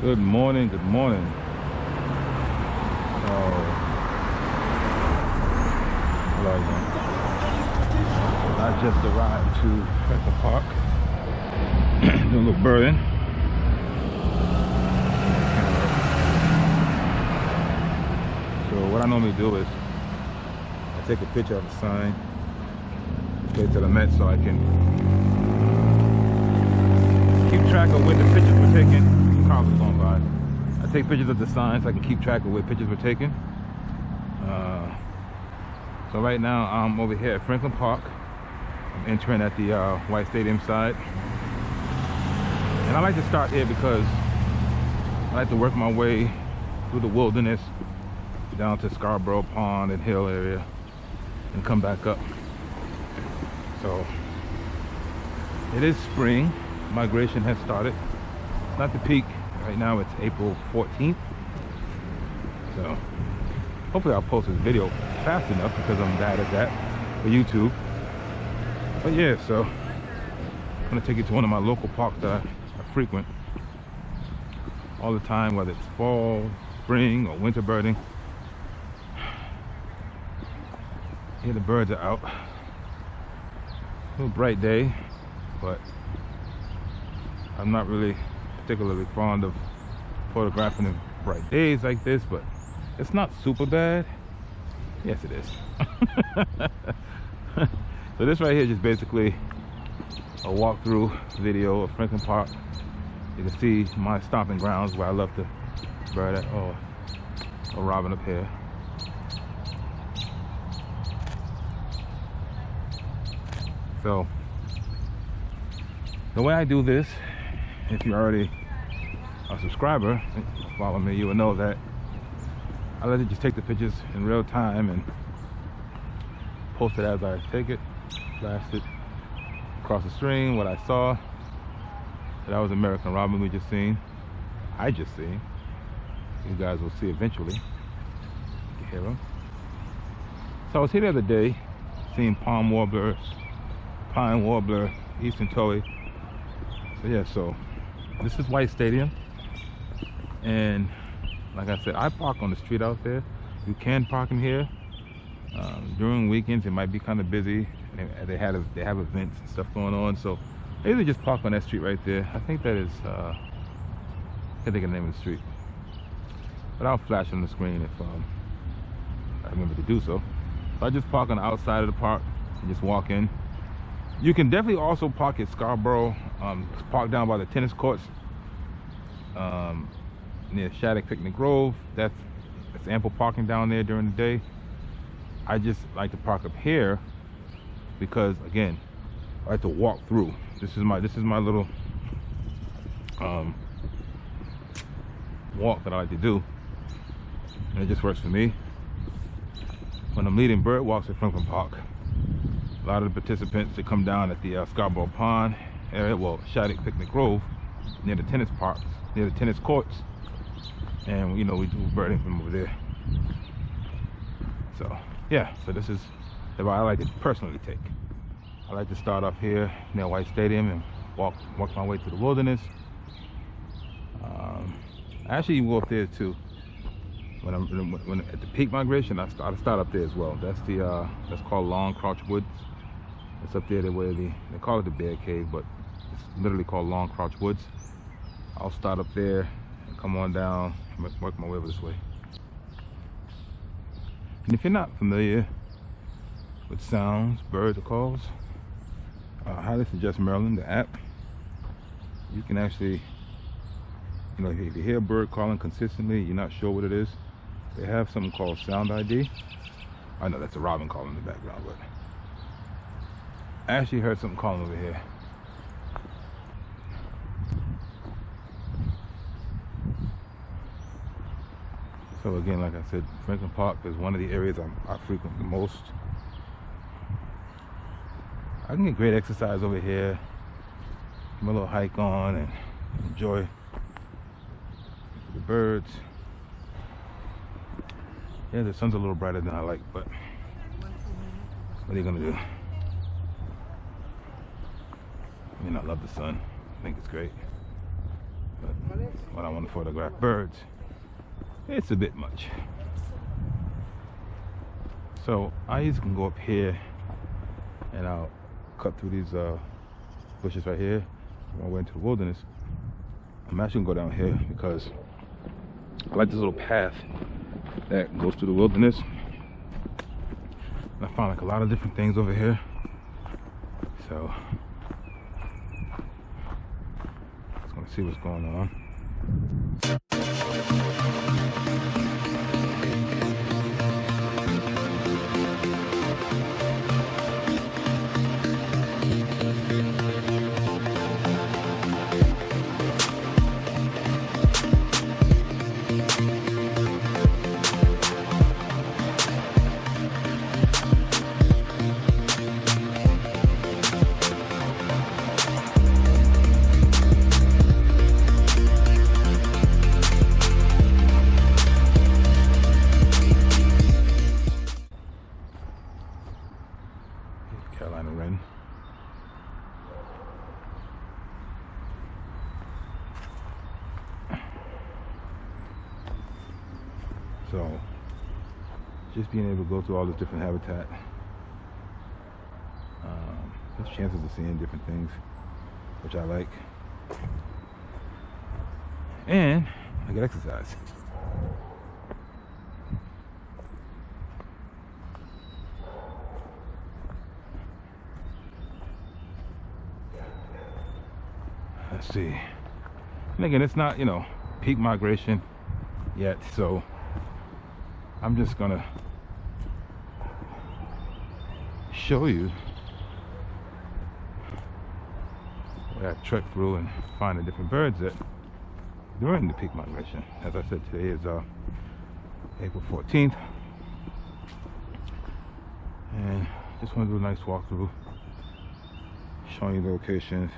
Good morning, good morning. Hello again. I just arrived to Franklin Park. Doing a little birding. So what I normally do is I take a picture of the sign, take it to the Met so I can keep track of where the pictures were taken. Cars are going by. I take pictures of the signs so I can keep track of where pictures were taken. So right now I'm over here at Franklin Park. I'm entering at the White Stadium side. And I like to start here because I like to work my way through the wilderness down to Scarborough Pond and Hill area and come back up. So it is spring. Migration has started. Not the peak. Right now it's April 14th. So hopefully I'll post this video fast enough because I'm bad at that for YouTube. But yeah, so I'm gonna take you to one of my local parks that I frequent all the time, whether it's fall, spring, or winter birding. Here the birds are out. A little bright day, but I'm not really particularly fond of photographing in bright days like this, but it's not super bad. Yes, it is. So this right here is just basically a walkthrough video of Franklin Park. You can see my stomping grounds where I love to bird at. Oh, a robin up here. So the way I do this, if you're already a subscriber, follow me, you will know that I let it just take the pictures in real time and post it as I take it, flash it across the stream, what I saw. That was American robin we just seen. I just seen. You guys will see eventually. You can hear them. So I was here the other day, seeing pine warbler, eastern towhee. So yeah, so this is White Stadium, and like I said, I park on the street out there. You can park in here. During weekends it might be kind of busy. They have events and stuff going on, so I usually just park on that street right there. I think that is I can't think of the name of the street, but I'll flash on the screen if I remember to do so. So I just park on the outside of the park and just walk in. You can definitely also park at Scarborough, park down by the tennis courts near Shattuck Picnic Grove. That's ample parking down there during the day. I just like to park up here because, again, I like to walk through. This is my little walk that I like to do, and it just works for me. When I'm leading bird walks at Franklin Park, a lot of the participants that come down at the Scarborough Pond area, well, Shattuck Picnic Grove, near the tennis parks, near the tennis courts, and you know, we do birding from over there. So yeah, so this is the route I like to personally take. I like to start off here near White Stadium and walk my way through the wilderness. I actually go up there too. When at the peak migration, I start up there as well. That's the that's called Long Crouch Woods. It's up there where they call it the Bear Cave, but it's literally called Long Crouch Woods. I'll start up there and come on down and work my way over this way. And if you're not familiar with sounds, birds, or calls, I highly suggest Merlin, the app. You can actually, you know, if you hear a bird calling consistently, you're not sure what it is, they have something called Sound ID. I know that's a robin calling in the background, but I actually heard something calling over here. So again, like I said, Franklin Park is one of the areas I frequent the most. I can get great exercise over here, have a little hike on and enjoy the birds. Yeah, the sun's a little brighter than I like, but what are you gonna do? I mean, I love the sun. I think it's great. But when I want to photograph birds. It's a bit much. So I either can go up here and I'll cut through these bushes right here on my way into the wilderness. I'm actually gonna go down here because I like this little path that goes through the wilderness. I found like a lot of different things over here. So just gonna see what's going on. Carolina wren. So just being able to go through all this different habitat, there's chances of seeing different things, which I like, and I get exercise. Let's see. And again, it's not, you know, peak migration yet, so I'm just gonna show you where I trek through and find the different birds that during the peak migration. As I said, today is April 14th, and just want to do a nice walkthrough, showing you the locations.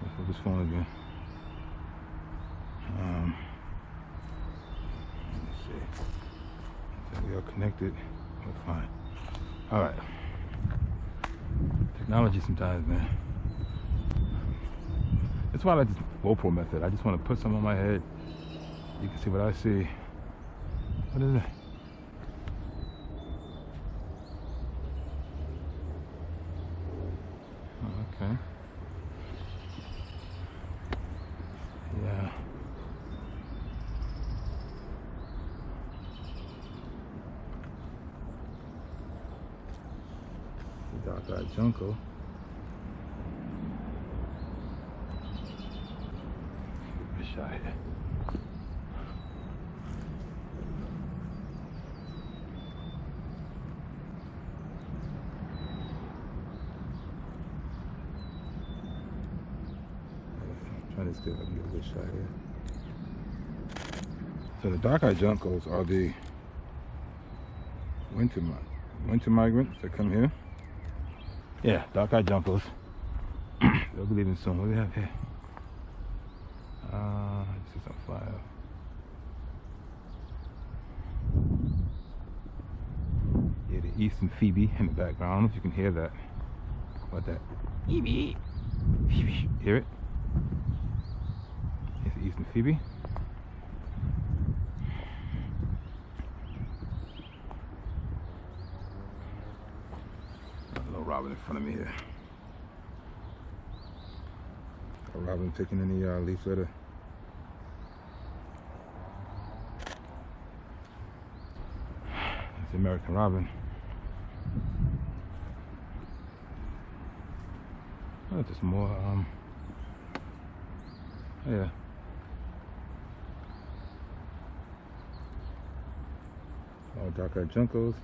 Let's put this phone again. Let's see. So we are connected. We're fine. All right. Technology sometimes, man. That's why I like this GoPro method. I just want to put some on my head. You can see what I see. What is it? Oh, okay. Yeah. Dark-eyed junco. Give it a shot here. Trying to see if I can get a good shot here. So the dark-eyed juncos are the winter migrants that come here. Yeah, dark-eyed juncos. They'll be leaving soon. What do we have here? This is on fire. Yeah, the eastern phoebe in the background. I don't know if you can hear that. What that? Phoebe. Hear it? It's the eastern phoebe. A little robin in front of me here. A robin picking in the leaf litter. It's the American robin. Oh, just more, yeah. All dark-eyed juncos.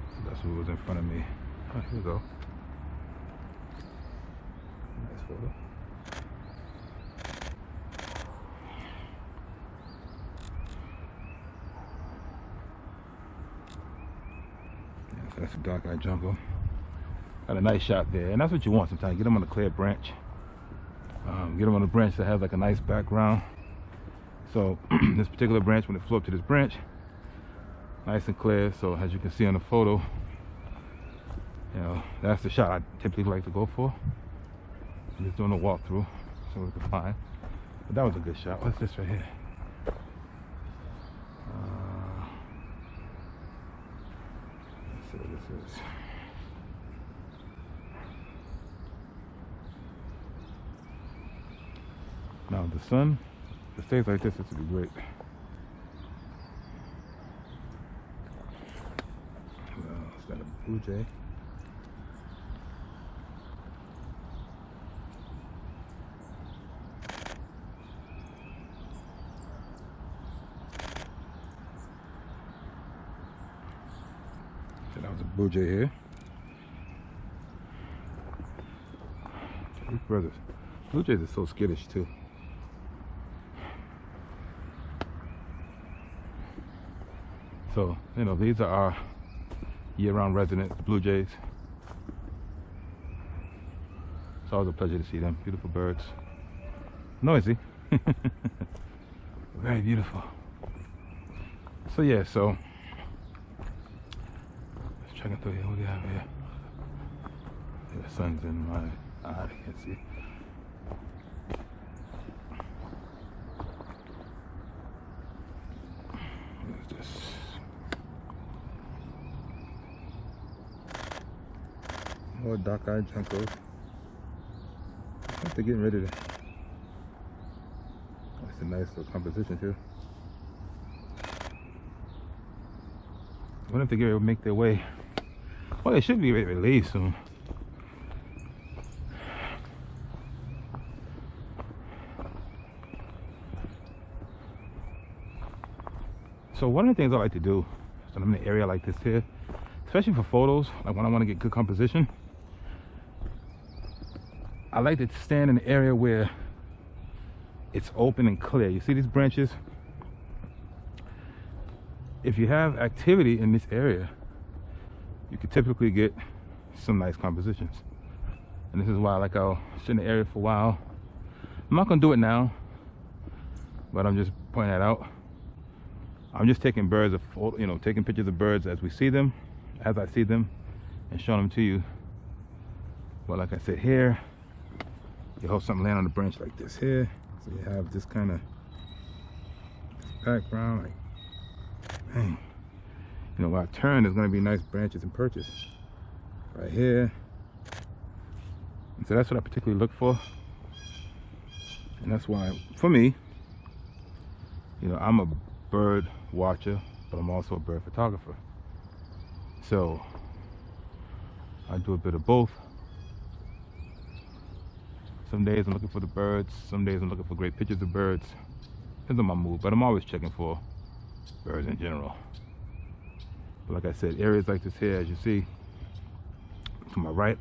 So that's what was in front of me. Oh, here we go. Nice photo. Yeah, so that's a dark-eyed junco. Got a nice shot there, and that's what you want sometimes. Get them on a clear branch. Get them on a branch that has like a nice background. So this particular branch, when it flew up to this branch, nice and clear. So as you can see on the photo, You know, that's the shot I typically like to go for. I'm just doing a walkthrough so we can find. But that was a good shot. What's this right here? Let's see what this is. Now the sun, if it stays like this, this would be great. Is that a blue jay? So that was a blue jay here. These brothers, blue jays are so skittish too. So, you know, these are our year-round residents, the blue jays. It's always a pleasure to see them. Beautiful birds. Noisy. Very beautiful. So yeah, so let's check through here. What do we have here? The sun's in my eye, I can't see. What is this? More dark-eyed juncos. I think they're getting ready to. That's a nice little composition too. I wonder if they get ready to make their way. Well, they should be ready to leave soon. So one of the things I like to do when I'm in an area like this here, especially for photos, like when I want to get good composition, I like to stand in an area where it's open and clear. You see these branches? If you have activity in this area, you can typically get some nice compositions. And this is why, like, I'll sit in the area for a while. I'm not gonna do it now, but I'm just pointing that out. I'm just taking birds, you know, taking pictures of birds as we see them, as I see them, and showing them to you. But like I said, here, you hope something land on the branch like this here. So you have this kind of background, like, dang. You know, when I turn, there's gonna be nice branches and perches right here. And so that's what I particularly look for. And that's why, for me, you know, I'm a bird watcher, but I'm also a bird photographer. So I do a bit of both. Some days I'm looking for the birds, some days I'm looking for great pictures of birds. Depends on my mood, but I'm always checking for birds in general. But like I said, areas like this here, as you see, to my right,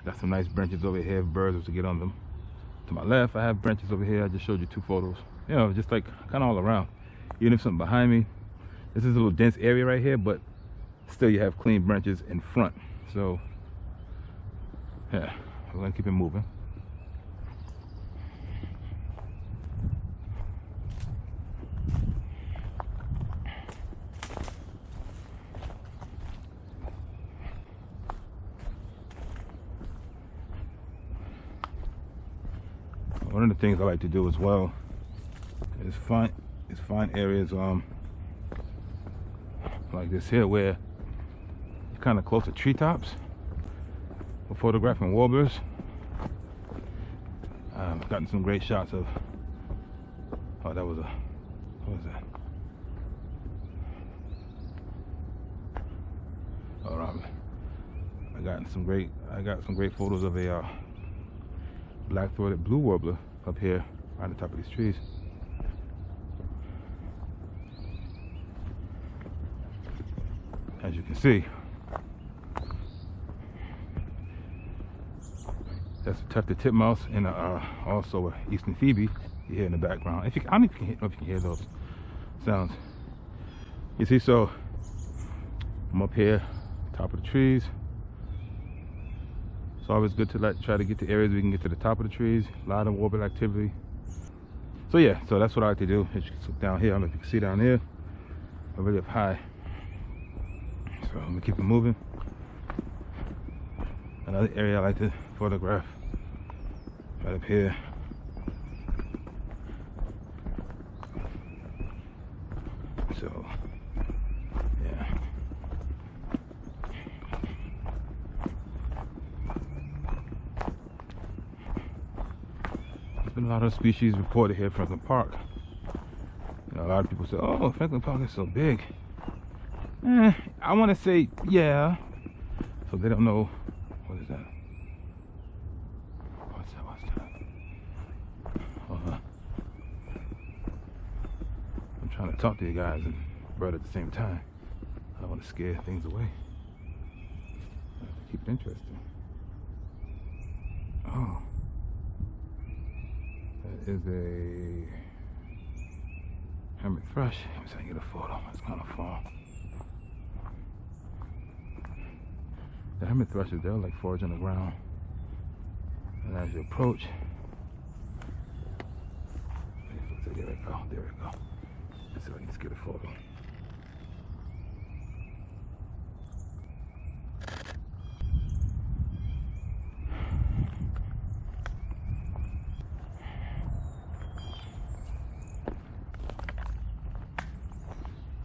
got some nice branches over here, birds to get on them. To my left, I have branches over here. I just showed you 2 photos. You know, just like kind of all around. Even if something behind me, this is a little dense area right here, but still you have clean branches in front. So yeah, we're gonna keep it moving. One of the things I like to do as well is find areas like this here where you're kind of close to treetops for photographing warblers. I've gotten some great shots of, oh, that was a, what was that? Oh, Robin. I got some great photos of a black-throated blue warbler up here on the top of these trees. As you can see, that's a tufted titmouse and also an eastern phoebe you hear in the background. I don't know if you can hear those sounds. You see, so I'm up here, top of the trees. It's always good to try to get to areas we can get to the top of the trees. A lot of warbler activity. So yeah, so that's what I like to do. As you can look down here, I don't know if you can see down here. I'm really up high. So I'm gonna keep it moving. Another area I like to photograph, right up here. So, yeah. There's been a lot of species reported here at Franklin Park. You know, a lot of people say, oh, Franklin Park is so big. I want to say, yeah. So they don't know. What is that? What's that? What's that? I'm trying to talk to you guys and bird at the same time. I don't want to scare things away. Keep it interesting. Oh. That is a hermit thrush. Let me see if I can get a photo. It's kind of far. The hermit thrushes, they're like forage on the ground. And as you approach, there we go, there we go. Let's see if I can just get a photo.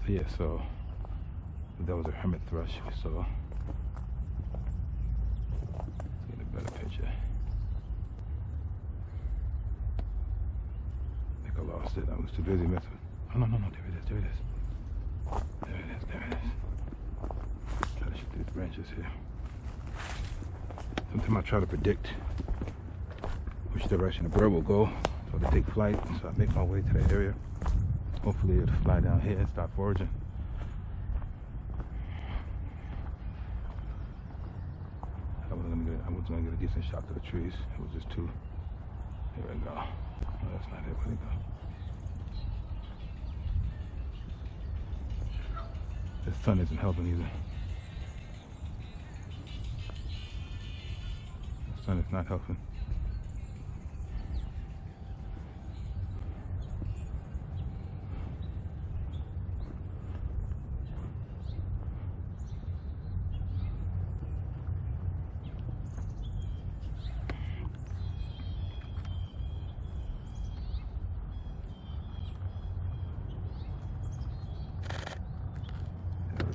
So yeah, so that was a hermit thrush we saw. Let's get a better picture. I think I lost it. I was too busy messing with. Oh no, there it is, there it is. There it is, there it is. Try to shoot these branches here. Sometimes I try to predict which direction the bird will go, so to take flight. So I make my way to that area. Hopefully it'll fly down here and start foraging. I was gonna get a decent shot to the trees. It was just too. Here we go. Oh, that's not it. Where'd it go? The sun isn't helping either. The sun is not helping.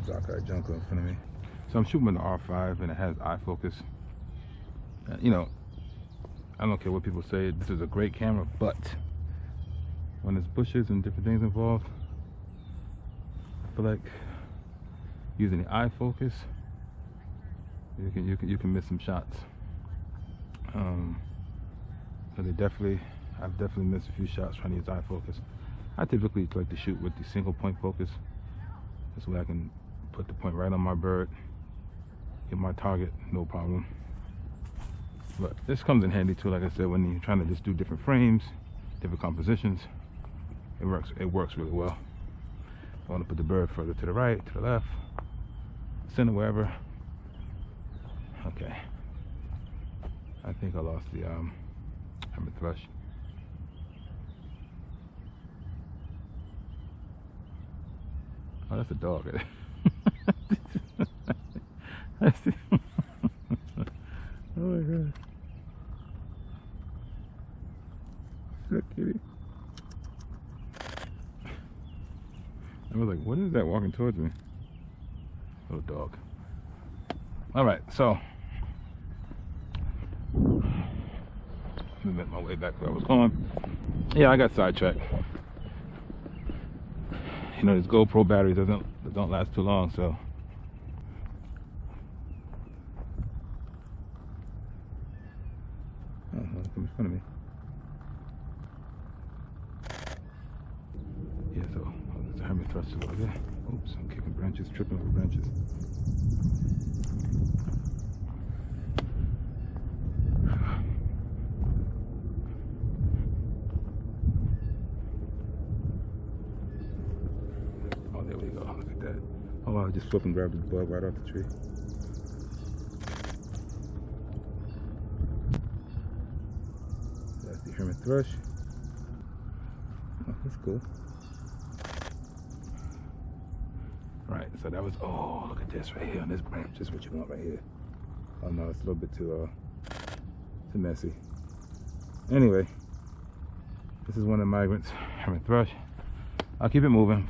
Dark-eyed jungle in front of me. So I'm shooting with the R5 and it has eye focus. You know, I don't care what people say, this is a great camera, but when there's bushes and different things involved, I feel like using the eye focus, you can miss some shots. So I've definitely missed a few shots trying to use eye focus. I typically like to shoot with the single point focus. This way I can put the point right on my bird, get my target, no problem. But this comes in handy too, like I said, when you're trying to just do different frames, different compositions, it works really well. I want to put the bird further to the right, to the left, center, wherever. Okay. I think I lost the hermit thrush. Oh, that's a dog. Oh my god. Look, kitty. I was like, what is that walking towards me? Little dog. Alright, so let me make my way back where I was going. Yeah, I got sidetracked. You know, this GoPro battery don't last too long, so come in front of me. Yeah, so there's a hermit thrush over there. Oops, I'm kicking branches, tripping over branches. Oh, there we go. Look at that. Oh, I just flipped and grabbed the bug right off the tree. Hermit thrush. Oh, that's cool. Right, so that was, oh, look at this right here on this branch. This is what you want right here. Oh no, it's a little bit too messy. Anyway, this is one of the migrants, hermit thrush. I'll keep it moving.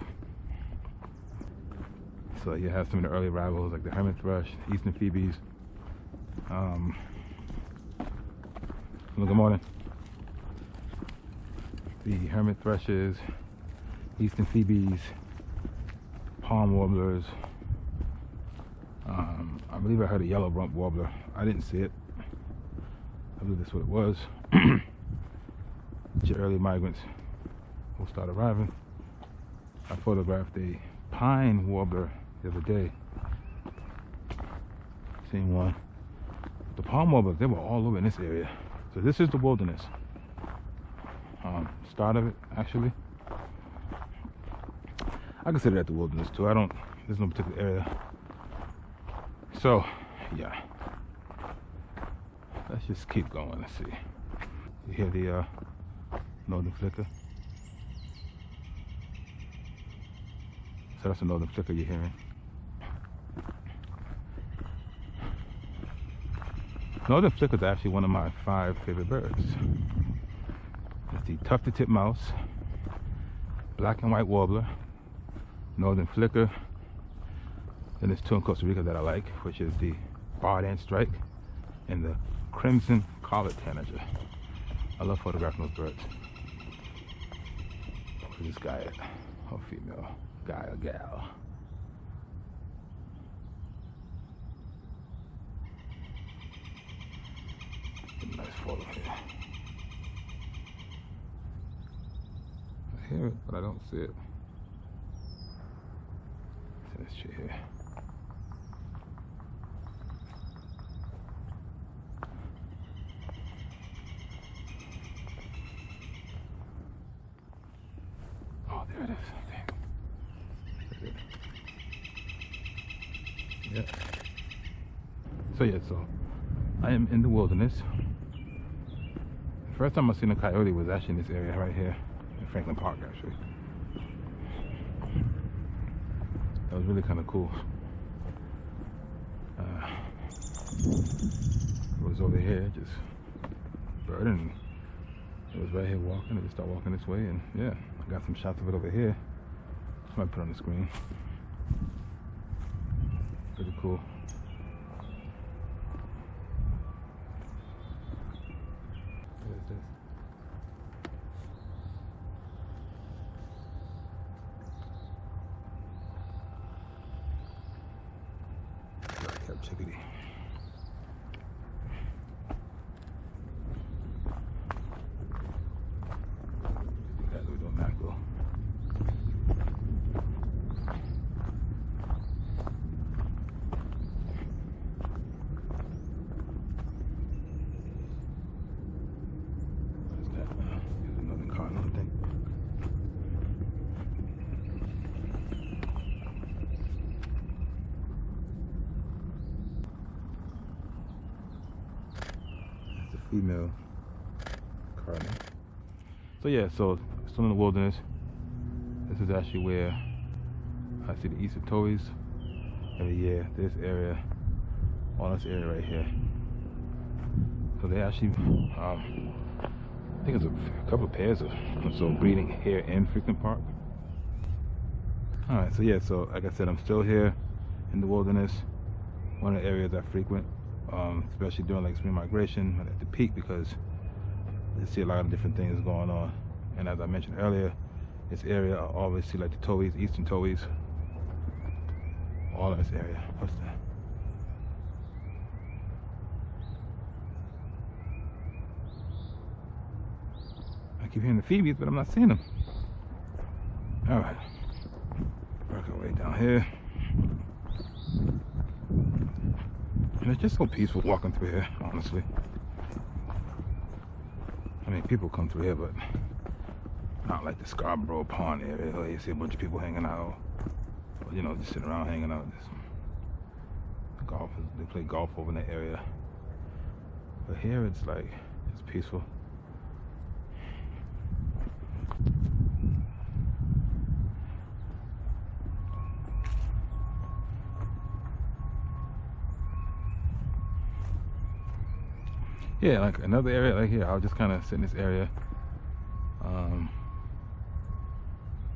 So you have some of the early arrivals like the hermit thrush, eastern phoebes. Well, good morning. The hermit thrushes, eastern phoebes, palm warblers. I believe I heard a yellow rump warbler. I didn't see it. I believe that's what it was. Your early migrants will start arriving. I photographed a pine warbler the other day. Seen one. The palm warblers, they were all over in this area. So this is the wilderness. Start of it, actually. I consider that the wilderness too. There's no particular area. So, yeah. Let's just keep going. Let's see. You hear the northern flicker? So that's a northern flicker you're hearing. Northern flicker is actually one of my 5 favorite birds. It's the tufted titmouse, black and white warbler, northern flicker. Then there's 2 in Costa Rica that I like, which is the barred ant strike and the crimson collared tanager. I love photographing those birds. Where's this guy at? Oh, female. Guy or gal? Nice photo here. I hear it, but I don't see it. See this shit here. Oh, there it is. Okay. Yeah. So yeah, so I am in the wilderness. The first time I seen a coyote was actually in this area right here, in Franklin Park actually. That was really kind of cool. It was over here, just birding. It was right here walking. I just started walking this way, and yeah, I got some shots of it over here. Just might put on the screen. Pretty cool. What is this? Black-capped chickadee. Guys, we're doing mackerel. Female cardinal. So yeah, so still in the wilderness. This is actually where I see the eastern towhees every year. This area, all this area right here. So they actually, I think it's a couple of pairs of so breeding here in Franklin Park. All right, so yeah, so like I said, I'm still here in the wilderness. One of the areas I frequent. Especially during like spring migration at the peak, because you see a lot of different things going on. And as I mentioned earlier, this area I always see like the towhees, eastern towhees, all in this area. What's that? I keep hearing the phoebes, but I'm not seeing them. All right, work our way down here. And it's just so peaceful walking through here, honestly. I mean, people come through here, but not like the Scarborough Pond area where you see a bunch of people hanging out, or, you know, just sitting around hanging out. Just golf, they play golf over in that area. But here it's like, it's peaceful. yeah, like another area like here, I'll just kind of sit in this area,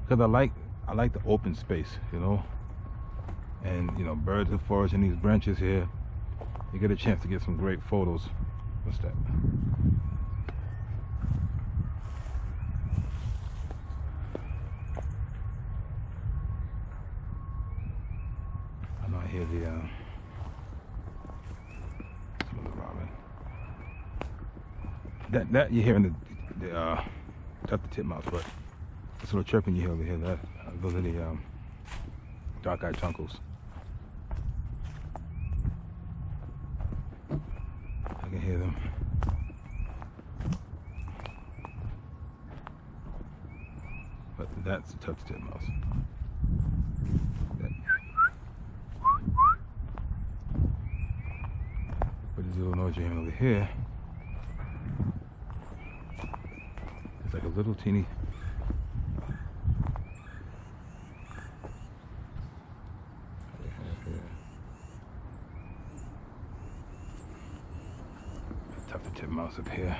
because I like the open space, you know, and you know, birds are foraging these branches here. You get a chance to get some great photos. What's that? I know I hear the robin. That you're hearing the tufted titmouse, but this little chirping you hear over here, those are the dark-eyed chunkles. I can hear them. But that's the tufted titmouse. But this little noise you're hearing over here, it's like a little teeny. Tufted titmouse up here.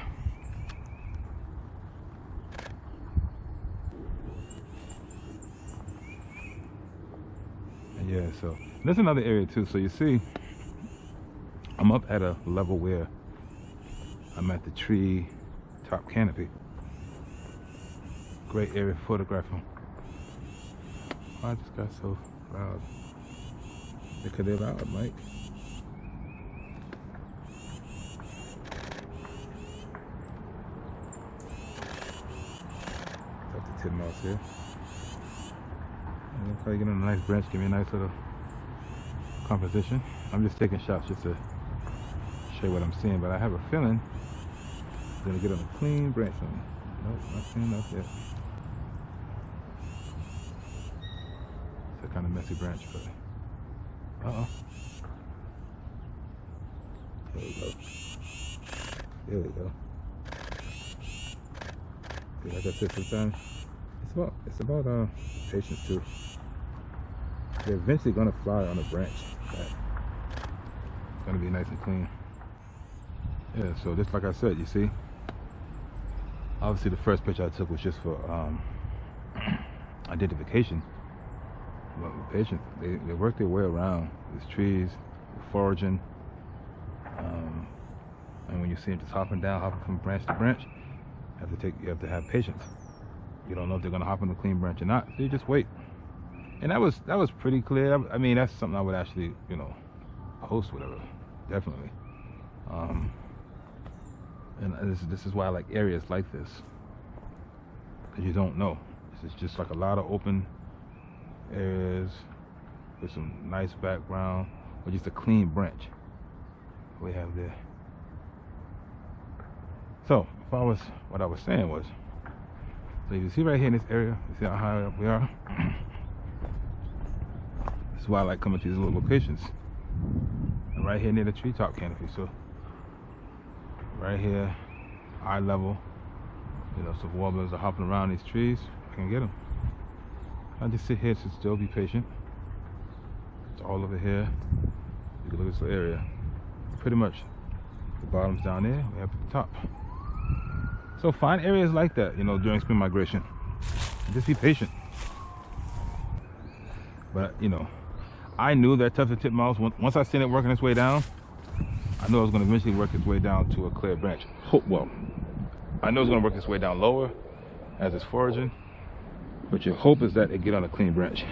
And yeah, so there's another area too. So you see, I'm up at a level where I'm at the tree top canopy. Great area for photographing. Oh, I just got so loud. Because they're loud, Mike. Tufted titmouse here. And if I get on a nice branch, give me a nice little composition. I'm just taking shots just to show you what I'm seeing, but I have a feeling I'm gonna get on a clean branch on me. Nope, not seeing enough yet. It's a kind of messy branch, but there we go. There we go. See, like I said, sometimes it's about patience too. They're eventually gonna fly on a branch. It's gonna be nice and clean. Yeah, so just like I said, you see, obviously the first picture I took was just for identification. But with patience, they work their way around these trees, foraging, and when you see them just hopping from branch to branch, you have to have patience. You don't know if they're gonna hop on a clean branch or not, so you just wait. And that was pretty clear. I mean, that's something I would actually, you know, post, whatever, definitely. And this is why I like areas like this, because you don't know. This is just like a lot of open areas with some nice background, or just a clean branch we have there. So what I was saying was, so you see right here in this area, you see how high up we are? This is why I like coming to these little locations. And right here near the treetop canopy, so right here, eye level, you know, so if warblers are hopping around these trees, I can get them. I just sit here, sit still, be patient. It's all over here. You can look at this little area. Pretty much the bottom's down there, we have the top. So find areas like that, you know, during spring migration. Just be patient. But, you know, I knew that tufted titmouse, once I seen it working its way down, I knew it was going to eventually work its way down to a clear branch. Well, I know it's going to work its way down lower as it's foraging, but your hope is that it get on a clean branch.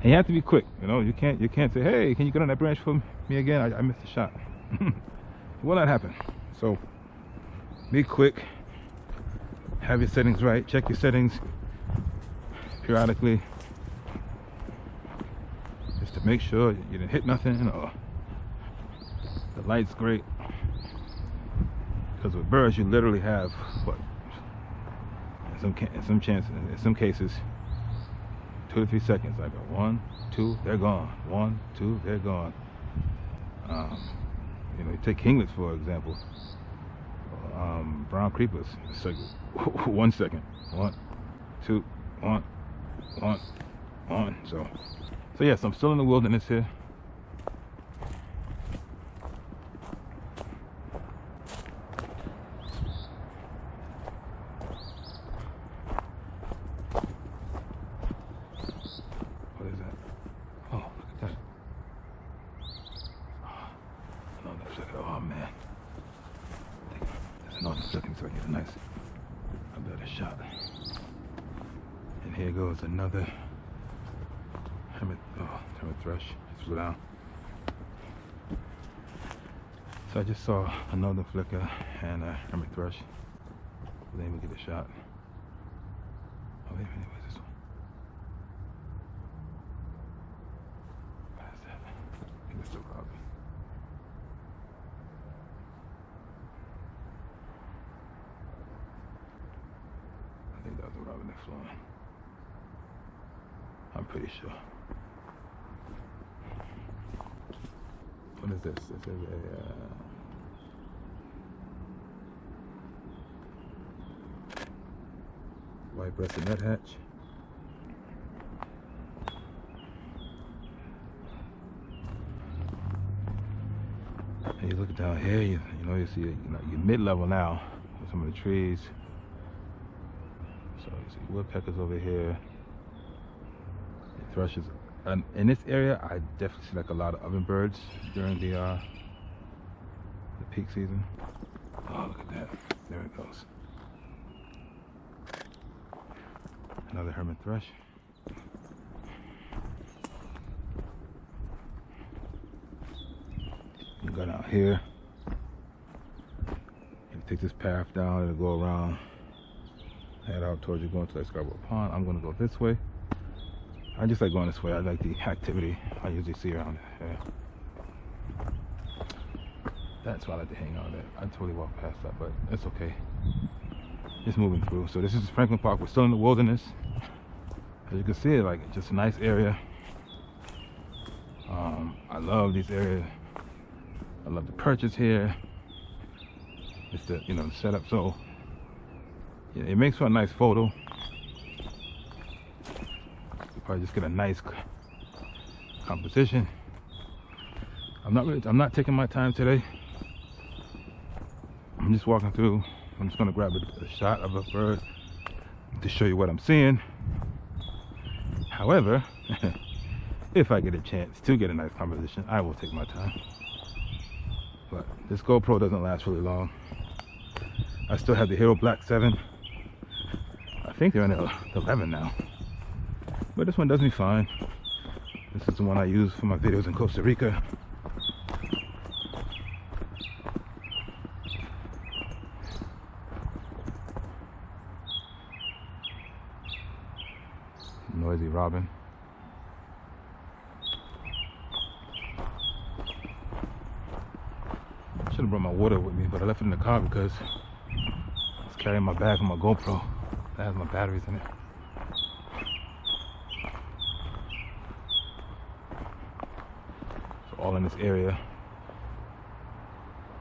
And you have to be quick, you know. You can't say, hey, can you get on that branch for me again? I missed the shot. It will not happen. So be quick, have your settings right, check your settings periodically, just to make sure you didn't hit nothing, or the light's great. Because with birds, you literally have what, in some cases, 2 to 3 seconds. Like 1, 2, they're gone. 1, 2, they're gone. You know, you take kinglets for example. Brown creepers. It's like 1 second. 1, 2, 1, 1, 1. So yes, I'm still in the wilderness here. flicker. Oh man. There's another flicking so I get a better shot. And here goes another hermit thrush. Just flew down. So I just saw another flicker and a hermit thrush. Let me get a shot. Oh wait a minute, where's this one? What is that? I think it's a robin. I think that was a robin that flew in. I'm pretty sure. What is this? This is a white-breasted nuthatch. And you look down here, you know, you see you're mid-level now with some of the trees. So you see woodpeckers over here, thrushes. In this area, I definitely see like a lot of ovenbirds during the peak season. Oh, look at that! There it goes. Another hermit thrush. You go down here. You take this path down. It'll go around. Head out towards you going to like Scarborough Pond. I'm gonna go this way. I just like going this way. I like the activity I usually see around here. That's why I like to hang out there. I totally walked past that, but it's okay. Just moving through. So this is Franklin Park. We're still in the wilderness. As you can see, like just a nice area. I love these areas. I love the perches here. It's the the setup. So yeah, it makes for a nice photo. Probably just get a nice composition. I'm not taking my time today. I'm just walking through. I'm just gonna grab a shot of a bird to show you what I'm seeing. However, if I get a chance to get a nice composition, I will take my time. But this GoPro doesn't last really long. I still have the Hero Black 7. I think they're in the 11 now. But this one does me fine. This is the one I use for my videos in Costa Rica. Noisy robin. Should have brought my water with me, but I left it in the car because I was carrying my bag with my GoPro. That has my batteries in it. All in this area.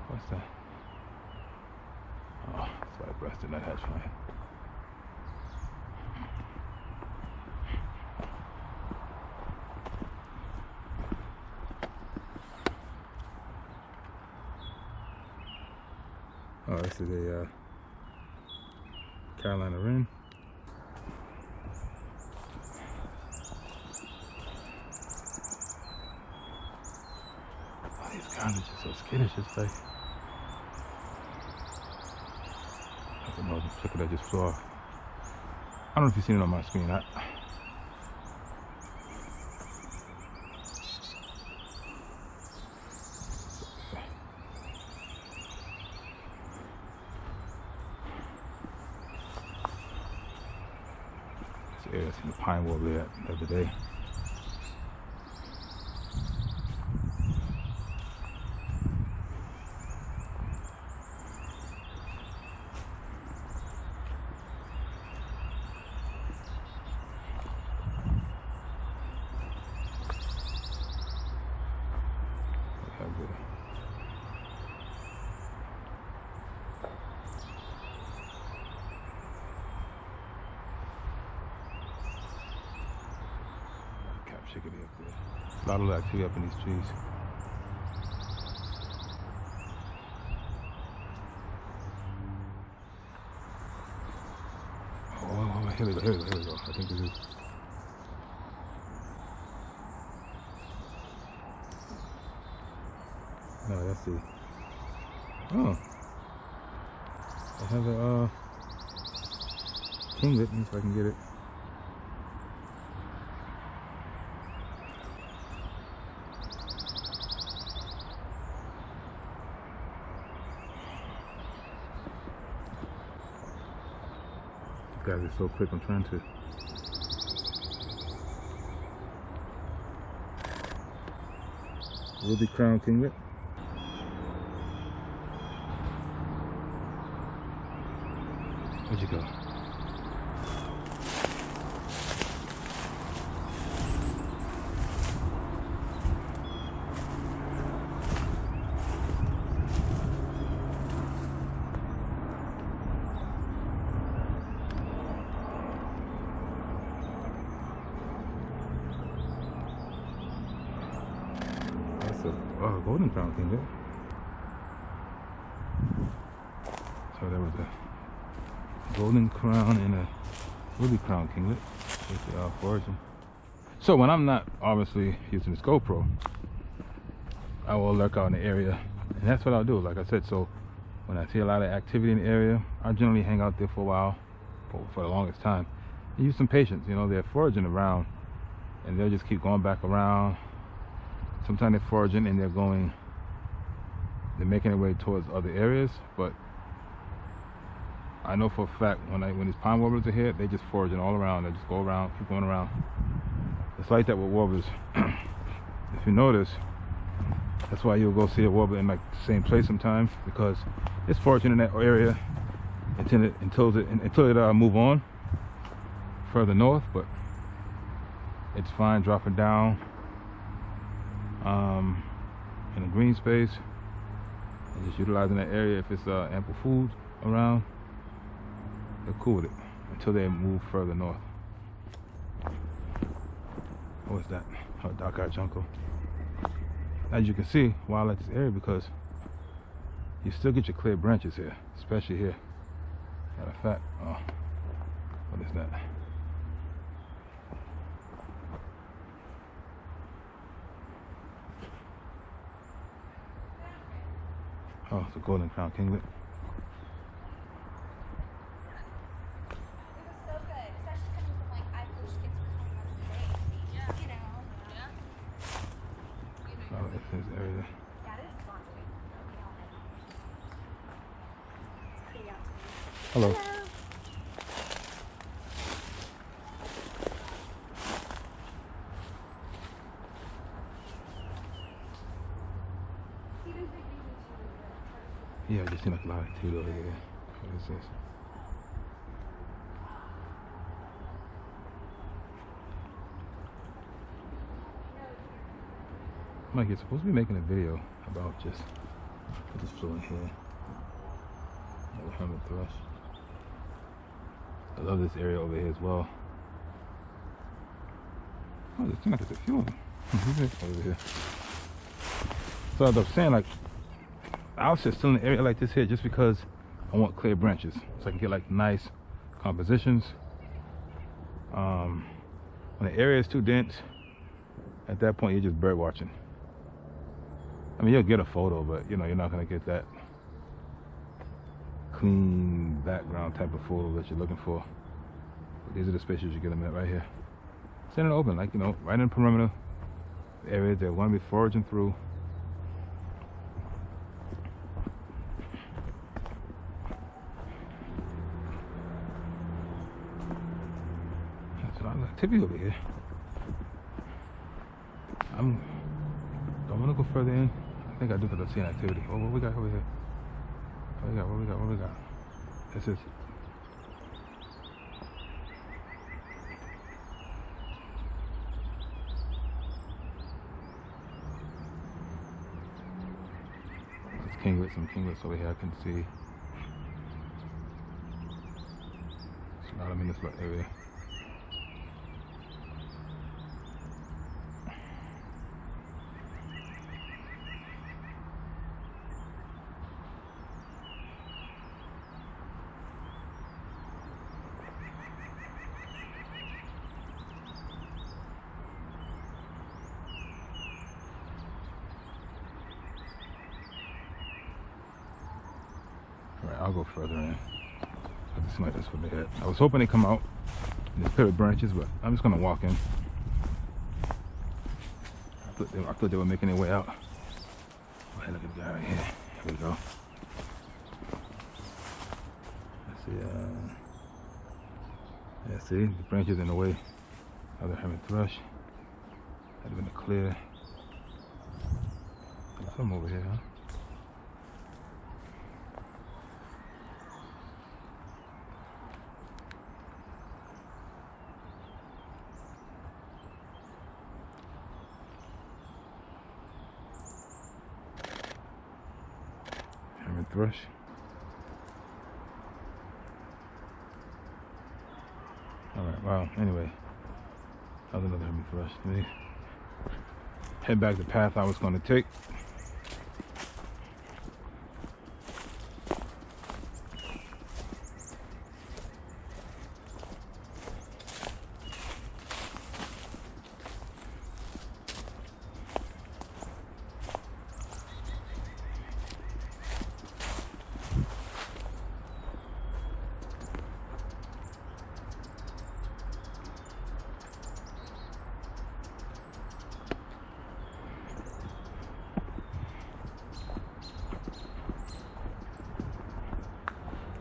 What's that? Oh, it's white-breasted nuthatch flying. Oh, this is a Carolina wren. These guys are just so skittish. It's like I don't know, the flicker that just flew off. I don't know if you've seen it on my screen. This area, I seen the pine warbler the other day. Chickadee up there. A lot of activity up in these trees. Oh, here we go, here we go, here we go. I think this is. No, let's see. Oh, I have a kinglet. Let me see if I can get it. You guys are so quick. I'm trying to. Ruby crown kinglet. Where'd you go? That's a golden crown kinglet. So there was a golden crown and a ruby crown kinglet with the foraging. So when I'm not obviously using this GoPro, I will lurk out in the area, and that's what I'll do. Like I said, so when I see a lot of activity in the area, I generally hang out there for a while, for the longest time, and use some patience. You know, they're foraging around, and they'll just keep going back around. Sometimes they're foraging and they're making their way towards other areas, but I know for a fact when these pine warblers are here, they just foraging all around. They just go around, keep going around. It's like that with warblers. If you notice, that's why you'll go see a warbler in like the same place sometimes, because it's foraging in that area until it move on further north. But it's fine dropping down in a green space and just utilizing that area. If it's ample food around, they're cool with it until they move further north. What's that? Oh, dark-eyed junco. As you can see, why I like this area, because you still get your clear branches here, especially here. Matter of fact, oh, what is that? Oh, it's a golden crown kinglet. Oh, it's this area. Hello. Hello. Yeah, I just seen like a lot of activity over here. What is this? Mike, you're supposed to be making a video about just what just flew in here. Another hermit thrush. I love this area over here as well. Oh, there's like there's a few of them over here. So as I was saying, like, I was just still in an area like this here just because I want clear branches, so I can get like nice compositions. When the area is too dense, at that point you're just bird watching. I mean, you'll get a photo, but you know, you're not gonna get that clean background type of photo that you're looking for. But these are the spaces you get them at right here. It's in an open, like, you know, right in the perimeter areas that want to be foraging through. There's a lot of activity over here. Don't want to go further in. I think I do, because I see an activity. Oh, what we got over here? What we got? This is. Some kinglets over here I can see. It's not in this little area. I'll go further in. It seems like that's what they had. I was hoping they come out in these pivot branches, but I'm just gonna walk in. I thought they were making their way out. Oh, hey, look at the guy right here. Here we go. Let's see. Yeah, see, the branches in the way of the hermit thrush. That'd have been a clear. There's some over here, huh? Hermit thrush. Alright, well, anyway. That was another hermit thrush. Let me head back the path I was going to take.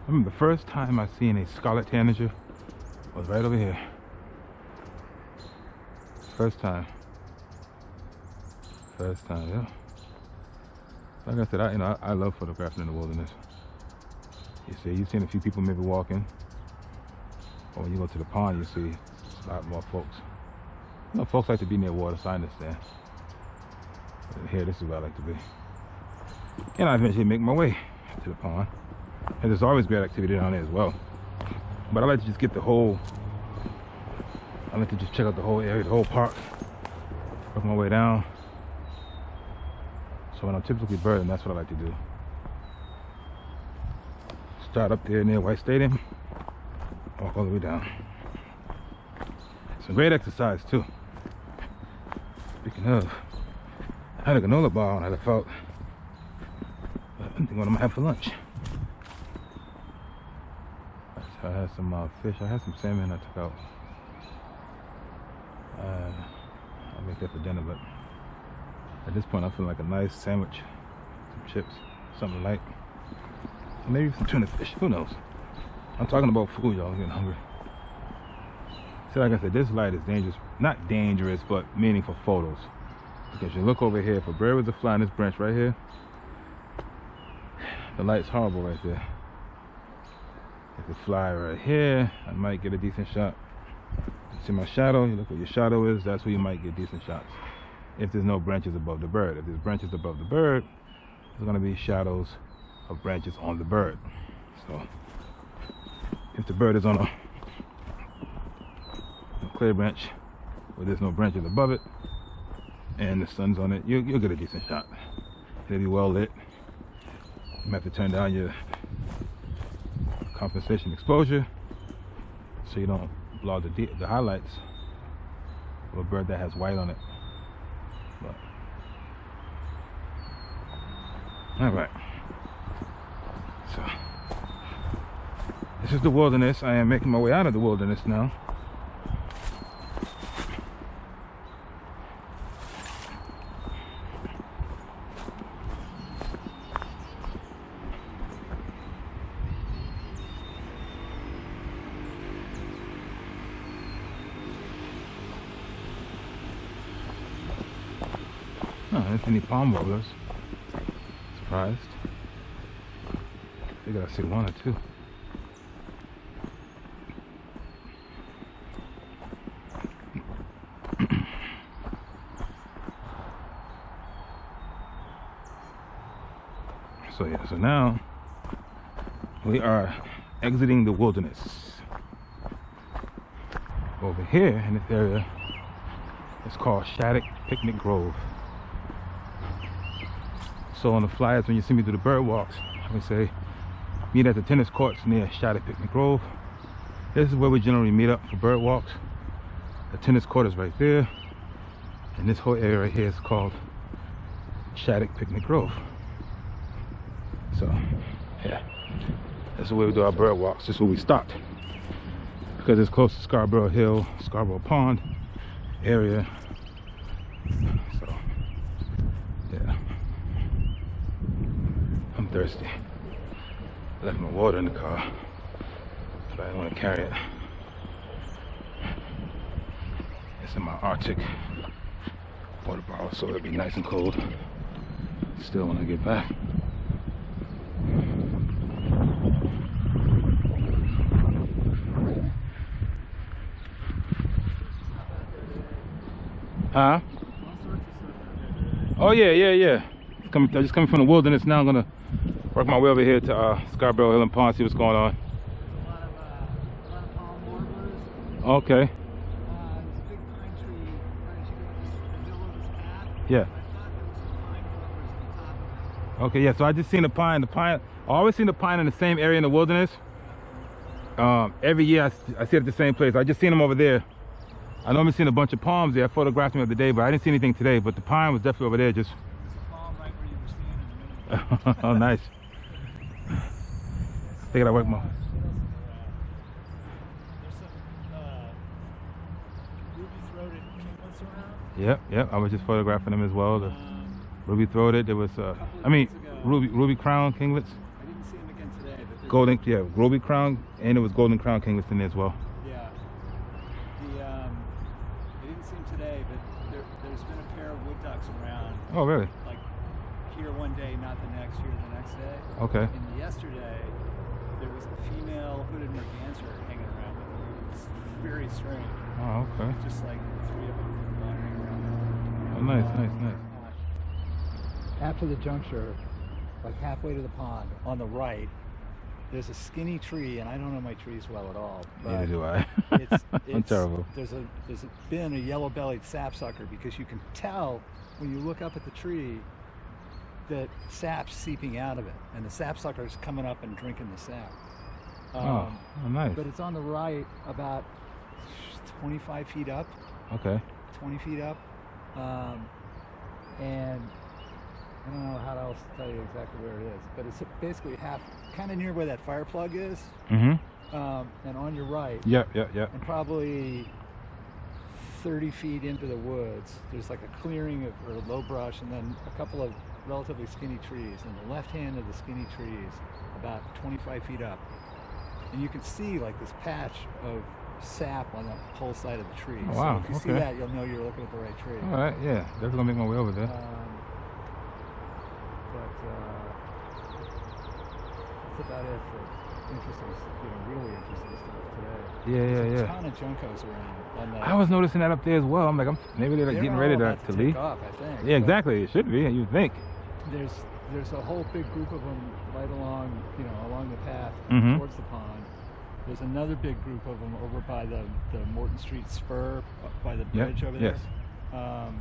I remember the first time I seen a scarlet tanager was right over here. First time, yeah. Like I said, I love photographing in the wilderness. You see, you've seen a few people maybe walking, or when you go to the pond, you see a lot more folks. You know, folks like to be near water, so I understand. But here, this is where I like to be. And I eventually make my way to the pond. And there's always great activity down there as well. But I like to just get the whole, I like to just check out the whole area, the whole park. Work my way down. So when I'm typically birding, that's what I like to do. Start up there near White Stadium, walk all the way down. Some great exercise too. Speaking of, I had a granola bar when I left out. I think what I'm gonna have for lunch. I had some fish. I had some salmon I took out. I'll make that for dinner, but at this point I feel like a nice sandwich, some chips, something light, maybe some tuna fish. Who knows? I'm talking about food, y'all. I'm getting hungry. So like I said, this light is dangerous. Not dangerous, but meaning for photos. Because you look over here, if a bird was to fly on this branch right here, the light's horrible right there. If it fly right here, I might get a decent shot. You see my shadow? You look where your shadow is, that's where you might get decent shots. If there's no branches above the bird. If there's branches above the bird, there's gonna be shadows of branches on the bird. So if the bird is on a clear branch where there's no branches above it and the sun's on it, you'll get a decent shot. It'll be well lit. You might have to turn down your compensation exposure so you don't blow out the highlights of a bird that has white on it. But all right, so this is the wilderness. I am making my way out of the wilderness now. Oh, there's any palm warblers. Surprised. I think I see one or two. So yeah, so now we are exiting the wilderness. Over here in this area, it's called Shattuck Picnic Grove. So on the flyers, when you see me do the bird walks, I can say, meet at the tennis courts near Shattuck Picnic Grove. This is where we generally meet up for bird walks. The tennis court is right there. And this whole area right here is called Shattuck Picnic Grove. So, yeah. That's the way we do our bird walks. Just where we stopped, because it's close to Scarborough Hill, Scarborough Pond area. So yeah, I'm thirsty. I left my water in the car, but I didn't want to carry it. It's in my Arctic water bottle, so it'll be nice and cold still when I get back. Huh? Oh yeah. I'm just coming from the wilderness now. I'm gonna work my way over here to Scarborough Hill and Pond, see what's going on. A lot of palm warblers. Okay. There's a big pine tree right as you go in the middle of this path. Yeah. I thought there was some pine warblers at the top of it. Okay, yeah, so I just seen the pine. The pine, I always seen the pine in the same area in the wilderness. Every year I see it at the same place. I just seen them over there. I normally seen a bunch of palms there. I photographed them the other day, but I didn't see anything today. But the pine was definitely over there. Just. There's a palm right where you were standing a minute ago. Oh, nice. I think I work more. There's some ruby-throated kinglets around. Yep. I was just photographing them as well. The ruby-throated. There was, ruby crown kinglets. I didn't see them again today. But Golden, yeah, ruby crown, and it was golden crown kinglets in there as well. Yeah. I didn't see them today, but there's been a pair of wood ducks around. Oh, really? Like here one day, not the next, here the next day. Okay. And yesterday, there was a female hooded merganser hanging around with them. It was very strange. Oh, okay. Just like 3 of them wandering around. Oh, nice. After the juncture, like halfway to the pond, on the right, there's a skinny tree, and I don't know my trees well at all. Neither do I. I'm terrible. There's been a yellow-bellied sapsucker, because you can tell when you look up at the tree that sap's seeping out of it, and the sapsucker's coming up and drinking the sap. Oh, nice. But it's on the right, about 25 feet up. Okay. 20 feet up. And I don't know how else to tell you exactly where it is, but it's basically kind of near where that fire plug is. Mm-hmm. And on your right. Yeah. And probably 30 feet into the woods, there's like a clearing or low brush, and then a couple of relatively skinny trees. And the left hand of the skinny trees, about 25 feet up, and you can see like this patch of sap on the whole side of the tree. Oh, wow. So if you see that, you'll know you're looking at the right tree. All right, yeah, definitely gonna make my way over there. That's about it for interesting, really interesting stuff today. Yeah. There's a ton of juncos around. I was noticing that up there as well. I'm like, maybe they're like getting ready to leave. Off, I think. Yeah, exactly. It should be. You'd think. There's a whole big group of them right along, along the path towards the pond. There's another big group of them over by the Morton Street spur, by the bridge over there. Yes. And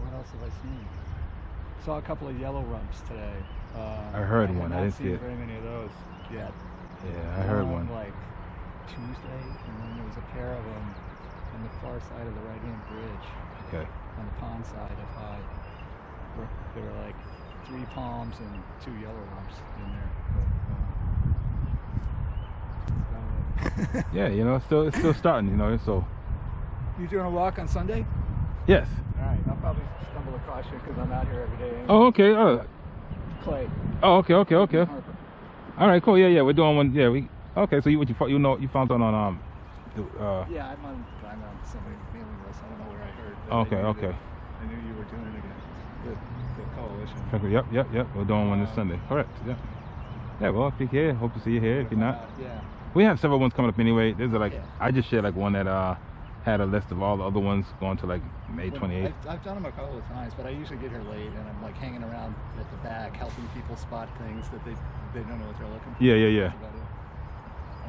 what else have I seen? Saw a couple of yellow rumps today. I heard one. I didn't see it. Very many of those yet. Yeah, I heard one. Like Tuesday, and then there was a pair of them on the far side of the right-hand bridge. Okay. On the pond side of High. There were like 3 palms and 2 yellow rumps in there. Yeah, it's still starting, so. You doing a walk on Sunday? Yes. All right, I'll probably stumble across you because I'm out here every day. Anyway. Oh, okay. Clay. Oh, okay. All right, cool. Yeah, we're doing one. Yeah, okay. So you found one on Yeah, I'm on somebody's mailing list. I don't know where I heard. Okay. I knew you were doing it again. The coalition. Yep. We're doing one this Sunday. Correct. Yeah. Yeah. Well, if you're here, hope to see you here. If you're not, yeah. We have several ones coming up anyway. There's I just shared like one that had a list of all the other ones going to like May 28th. I've done them a couple of times, but I usually get here late and I'm like hanging around at the back helping people spot things that they don't know what they're looking for. Yeah.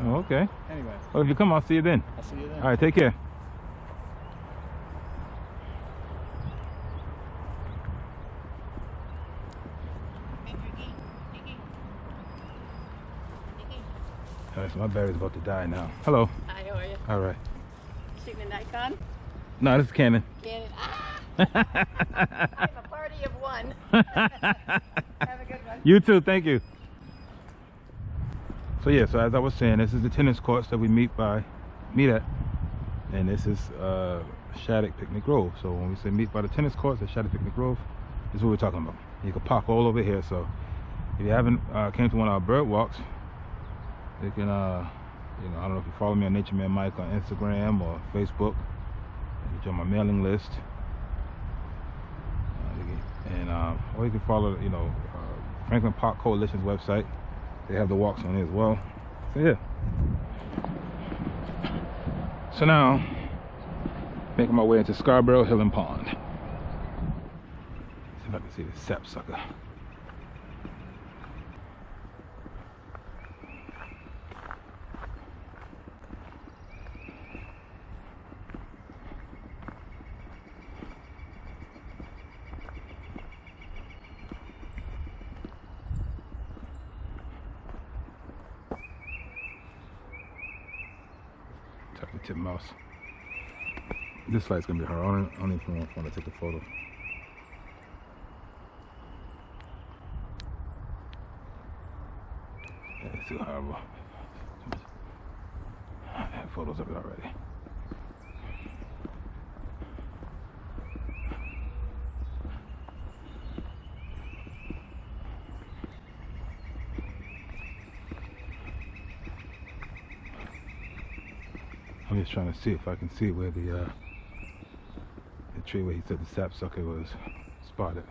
Oh, okay. Anyway. Well, if you come, I'll see you then. I'll see you then. All right, take care. All right, so my battery's about to die now. Hello. Hi, how are you? All right. Shooting a Nikon? No, this is Canon. Canon. Ah! I have a party of one. Have a good one. You too, thank you. So yeah, so as I was saying, this is the tennis courts that we meet at, and this is Shattuck Picnic Grove. So when we say meet by the tennis courts at Shattuck Picnic Grove, this is what we're talking about. You can park all over here. So if you haven't came to one of our bird walks, you can, you know, I don't know if you follow me on Nature Man Mike on Instagram or Facebook. You join my mailing list, or you can follow, you know, Franklin Park Coalition's website. They have the walks on there as well. So yeah. So now, making my way into Scarborough Hill and Pond. See if I can see the sapsucker. Talking to mouse. This light's gonna be hard. I don't even want to take a photo. Yeah, it's too horrible. I have photos of it already. I'm just trying to see if I can see where the tree where he said the sapsucker was spotted.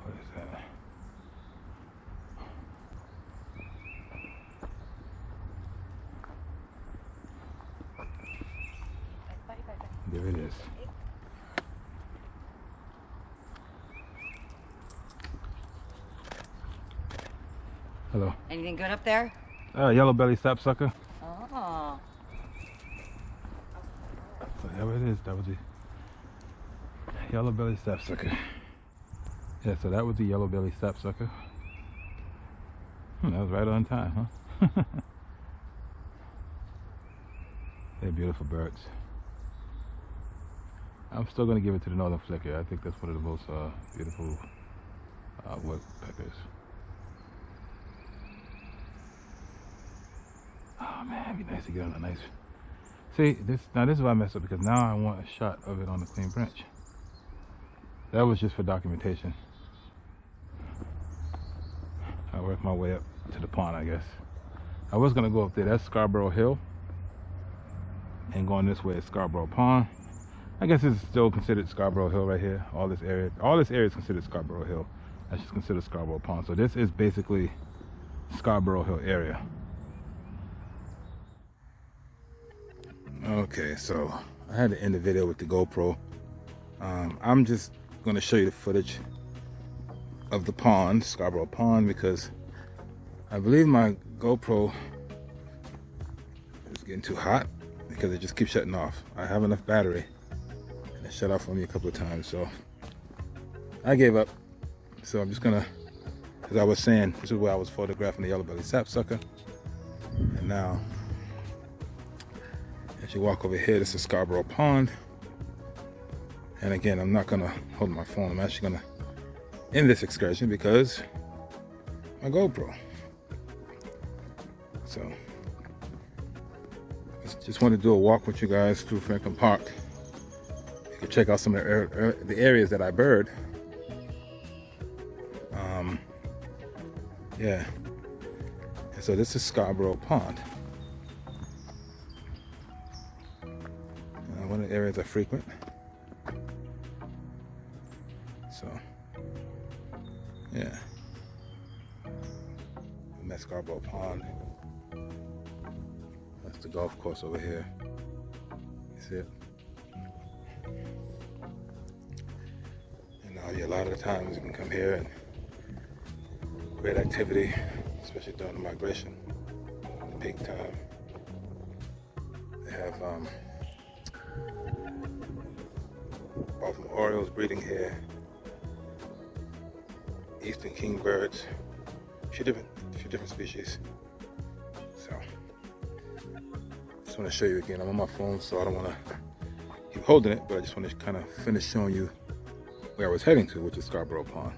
What is that? There it is. Hello. Anything good up there? Yellow belly sapsucker. Oh. So there it is. That was the yellow belly sapsucker. Yeah, so that was the yellow belly sapsucker. That was right on time, huh? They're beautiful birds. I'm still going to give it to the northern flicker. I think that's one of the most beautiful woodpeckers. Oh man, it'd be nice to get on a nice. See, this is why I messed up, because now I want a shot of it on the Queen Branch. That was just for documentation. I work my way up to the pond, I guess. I was gonna go up there. That's Scarborough Hill, and going this way is Scarborough Pond. I guess it's still considered Scarborough Hill right here. All this area is considered Scarborough Hill. That's just considered Scarborough Pond. So this is basically Scarborough Hill area. Okay, so I had to end the video with the GoPro. I'm just going to show you the footage of the pond, Scarborough Pond, because I believe my GoPro is getting too hot because it just keeps shutting off. I have enough battery and it shut off on me a couple of times, so I gave up. So I'm just gonna, as I was saying, this is where I was photographing the yellow-bellied sapsucker, and now as you walk over here, this is Scarborough Pond. And again, I'm not gonna hold my phone. I'm actually gonna end this excursion because my GoPro. So just want to do a walk with you guys through Franklin Park. You can check out some of the areas that I bird. Yeah. And so this is Scarborough Pond. One of the areas I frequent. So, yeah. I'm at Scarborough Pond. That's the golf course over here. You see it? And yeah, a lot of the times you can come here and great activity, especially during the migration, the peak time. They have Baltimore Orioles breeding here, Eastern kingbirds, a few different species. So want to show you again. I'm on my phone, so I don't want to keep holding it, but I just want to kind of finish showing you where I was heading to, which is Scarborough Pond.